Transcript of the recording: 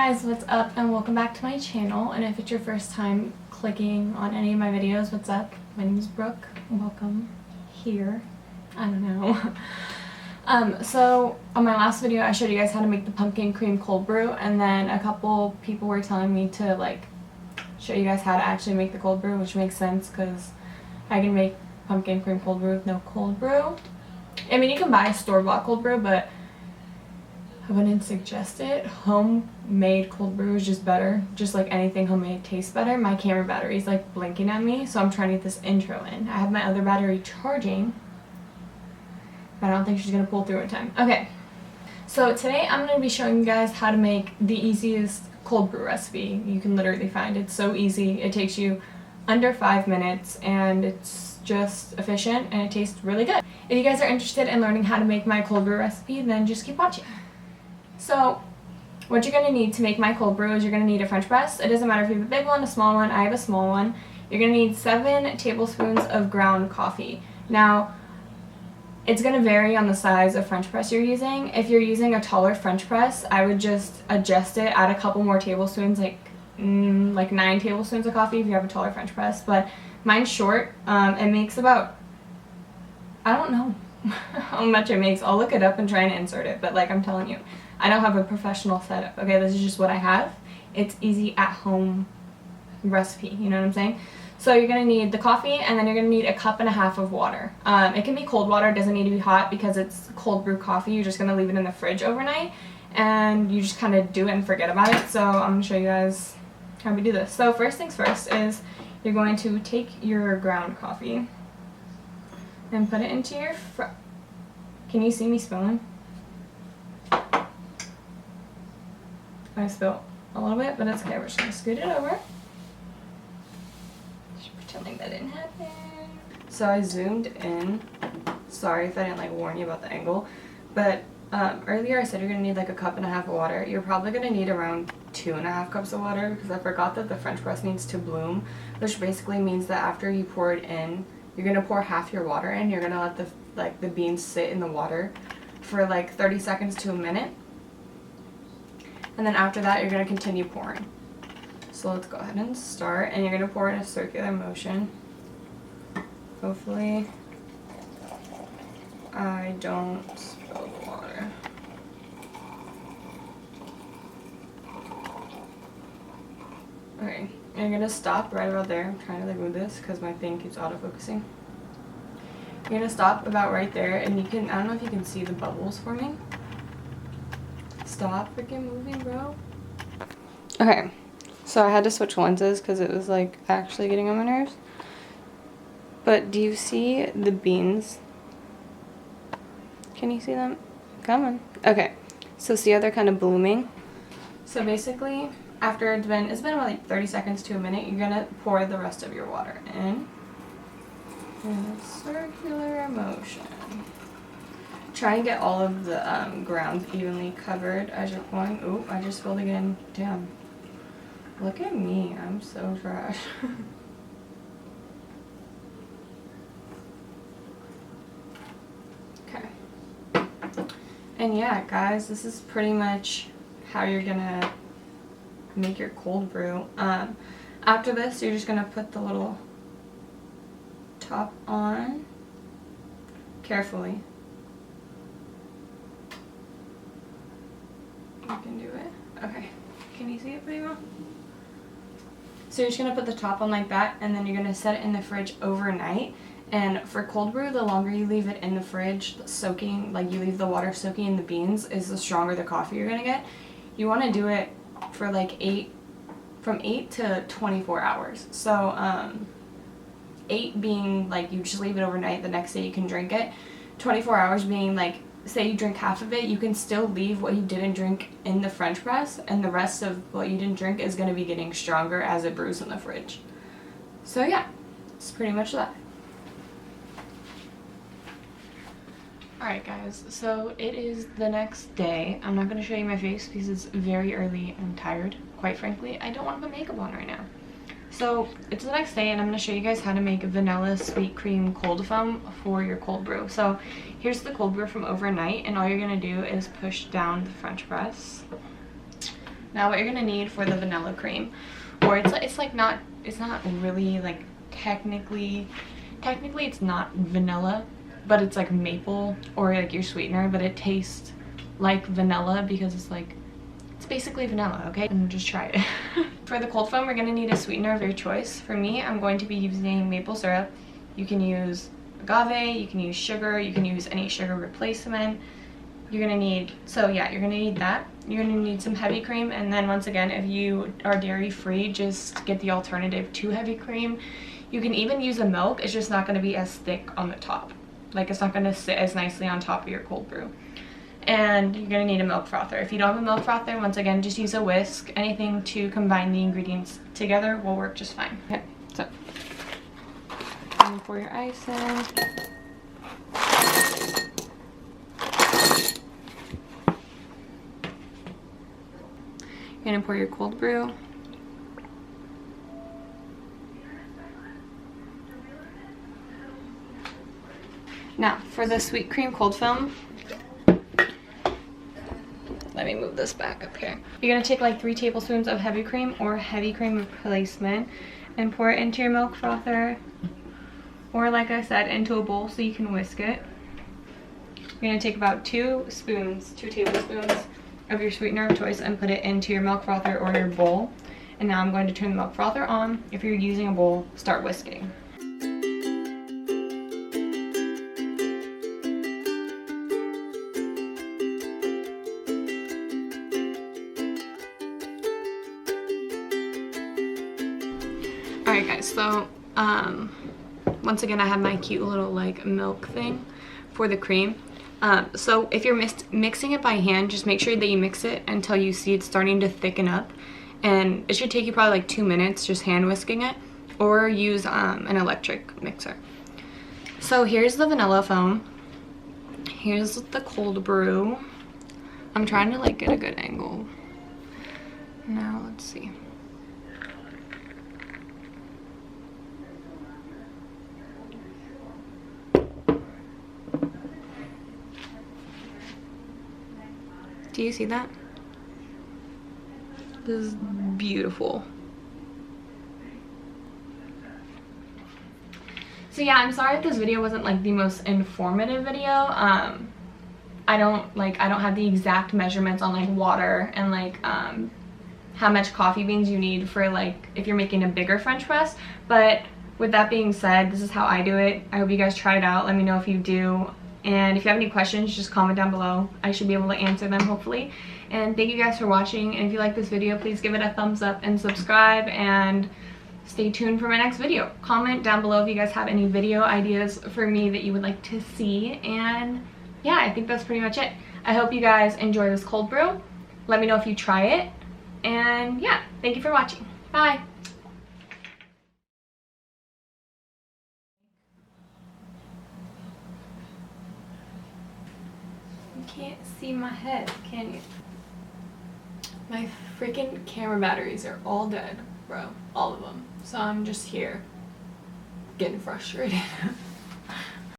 guys, what's up and welcome back to my channel. And if it's your first time clicking on any of my videos, what's up? My name is Brooke. Welcome here. I don't know. So on my last video I showed you guys how to make the pumpkin cream cold brew, and then a couple people were telling me to like show you guys how to actually make the cold brew, which makes sense because I can make pumpkin cream cold brew with no cold brew. I mean, you can buy store-bought cold brew, but I wouldn't suggest it. Homemade cold brew is just better. Just like anything homemade tastes better. My camera battery is like blinking at me, so I'm trying to get this intro in. I have my other battery charging, but I don't think she's going to pull through in time. Okay, so today I'm going to be showing you guys how to make the easiest cold brew recipe you can literally find. It's so easy. It takes you under 5 minutes and it's just efficient and it tastes really good. If you guys are interested in learning how to make my cold brew recipe, then just keep watching. So what you're going to need to make my cold brew is you're going to need a French press. It doesn't matter if you have a big one, a small one. I have a small one. You're going to need 7 tablespoons of ground coffee. Now, it's going to vary on the size of French press you're using. If you're using a taller French press, I would just adjust it, add a couple more tablespoons, like 9 tablespoons of coffee if you have a taller French press. But mine's short. It makes about, I don't know how much it makes. I'll look it up and try and insert it, but like I'm telling you, I don't have a professional setup, okay? This is just what I have. It's easy at home recipe, you know what I'm saying? So you're going to need the coffee, and then you're going to need a cup and a half of water. It can be cold water, it doesn't need to be hot because it's cold brew coffee. You're just going to leave it in the fridge overnight, and you just kind of do it and forget about it. So I'm going to show you guys how we do this. So first things first is you're going to take your ground coffee and put it into your Can you see me spilling? I spilled a little bit, but it's okay. We're just going to scoot it over. Just pretending that didn't happen. So I zoomed in. Sorry if I didn't like warn you about the angle. But earlier I said you're going to need like a cup and a half of water. You're probably going to need around 2.5 cups of water because I forgot that the French press needs to bloom, which basically means that after you pour it in, you're going to pour half your water in. You're going to let the beans sit in the water for like 30 seconds to a minute. And then after that, you're going to continue pouring. So let's go ahead and start. And you're going to pour in a circular motion. Hopefully, I don't spill the water. Okay, and you're going to stop right about there. I'm trying to like move this because my thing keeps autofocusing. You're going to stop about right there. And you can, I don't know if you can see the bubbles forming. Stop freaking moving, bro. Okay, so I had to switch lenses because it was like actually getting on my nerves. But do you see the beans? Can you see them? Come on. Okay, so see how they're kind of blooming? So basically, after it's been about like 30 seconds to a minute, you're gonna pour the rest of your water in a circular motion. Try and get all of the grounds evenly covered as you're pouring. Ooh, I just spilled again. Damn. Look at me. I'm so trash. Okay. And yeah, guys, this is pretty much how you're gonna make your cold brew. After this, you're just gonna put the little top on carefully. You can do it. Okay. Can you see it pretty well? So you're just going to put the top on like that, and then you're going to set it in the fridge overnight. And for cold brew, the longer you leave it in the fridge soaking, like you leave the water soaking in the beans, is the stronger the coffee you're going to get. You want to do it for like from 8 to 24 hours. So 8 being like you just leave it overnight, the next day you can drink it. 24 hours being like, say you drink half of it, you can still leave what you didn't drink in the French press, and the rest of what you didn't drink is going to be getting stronger as it brews in the fridge. So yeah, it's pretty much that. Alright guys, so it is the next day. I'm not going to show you my face because it's very early and I'm tired. Quite frankly, I don't want to put makeup on right now. So it's the next day, and I'm going to show you guys how to make vanilla sweet cream cold foam for your cold brew. So here's the cold brew from overnight, and all you're going to do is push down the French press Now what you're gonna need for the vanilla cream, or it's not really like technically it's not vanilla, but it's like maple or like your sweetener, but it tastes like vanilla because it's basically vanilla, okay? And just try it. For the cold foam, we're gonna need a sweetener of your choice. For me, I'm going to be using maple syrup. You can use agave, you can use sugar, you can use any sugar replacement. You're gonna need, you're gonna need that. You're gonna need some heavy cream, and then once again, if you are dairy free, just get the alternative to heavy cream. You can even use a milk, it's just not gonna be as thick on the top. Like, it's not gonna sit as nicely on top of your cold brew. And you're gonna need a milk frother. If you don't have a milk frother, once again, just use a whisk. Anything to combine the ingredients together will work just fine. Okay, so pour your ice in. You're gonna pour your cold brew. Now, for the sweet cream cold foam, let me move this back up here. You're gonna take like 3 tablespoons of heavy cream or heavy cream replacement and pour it into your milk frother, or like I said, into a bowl so you can whisk it. You're gonna take about 2 tablespoons of your sweetener of choice and put it into your milk frother or your bowl. And now I'm going to turn the milk frother on. If you're using a bowl, start whisking. Alright guys, so once again I have my cute little like milk thing for the cream. So if you're mixing it by hand, just make sure that you mix it until you see it starting to thicken up, and it should take you probably like 2 minutes just hand whisking it, or use an electric mixer. So here's the vanilla foam, here's the cold brew. I'm trying to like get a good angle. Now let's see. Do you see that? This is beautiful. So yeah, I'm sorry if this video wasn't like the most informative video. I don't have the exact measurements on like water and like how much coffee beans you need for like if you're making a bigger French press. But with that being said, this is how I do it. I hope you guys try it out. Let me know if you do. And if you have any questions, just comment down below. I should be able to answer them, hopefully. And thank you guys for watching. And if you like this video, please give it a thumbs up and subscribe. And stay tuned for my next video. Comment down below if you guys have any video ideas for me that you would like to see. And yeah, I think that's pretty much it. I hope you guys enjoy this cold brew. Let me know if you try it. And yeah, thank you for watching. Bye. You can't see my head, can you? My freaking camera batteries are all dead, bro. All of them. So I'm just here getting frustrated.